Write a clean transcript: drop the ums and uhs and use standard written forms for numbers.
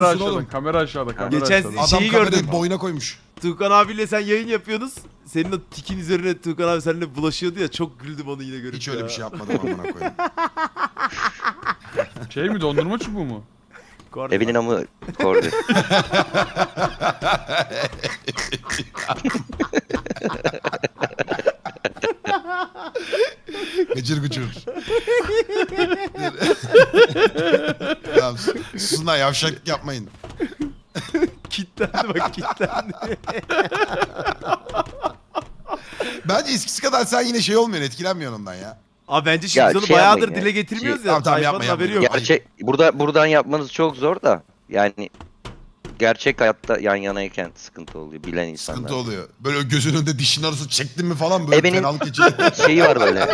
aşağıda, oğlum. kamera aşağıda, kamera Geçen aşağıda. Adam Şeyi kamerayı gördüm. boyuna koymuş. Tuğkan abiyle sen yayın yapıyorsunuz. Senin o tikin üzerine Tuğkan abi seninle bulaşıyordu ya. Çok güldüm onu yine görüp Hiç öyle ya. bir şey yapmadım amına koyayım. Şey mi, dondurma çubuğu mu? Korna. Evinin amı kordu. Gıcır gıcır. Tamam, susun lan, yavşak yapmayın. Kitlendi bak kitlendi. Bence eskisi kadar sen yine şey olmuyorsun, etkilenmiyorsun ondan ya. Abi bence Ya şimdi biz onu şey bayağıdır yapmayın ya. dile getirmiyoruz ya. Tamam, tamam, Tayfanın yapma, haberi yapma. yok. Gerçek buradan yapmanız çok zor da yani gerçek hayatta yan yanayken sıkıntı oluyor bilen insanlar. Sıkıntı oluyor. Böyle gözünün önünde dişin arası çektin mi falan böyle Benim fenalık geçiyor. şeyi var böyle.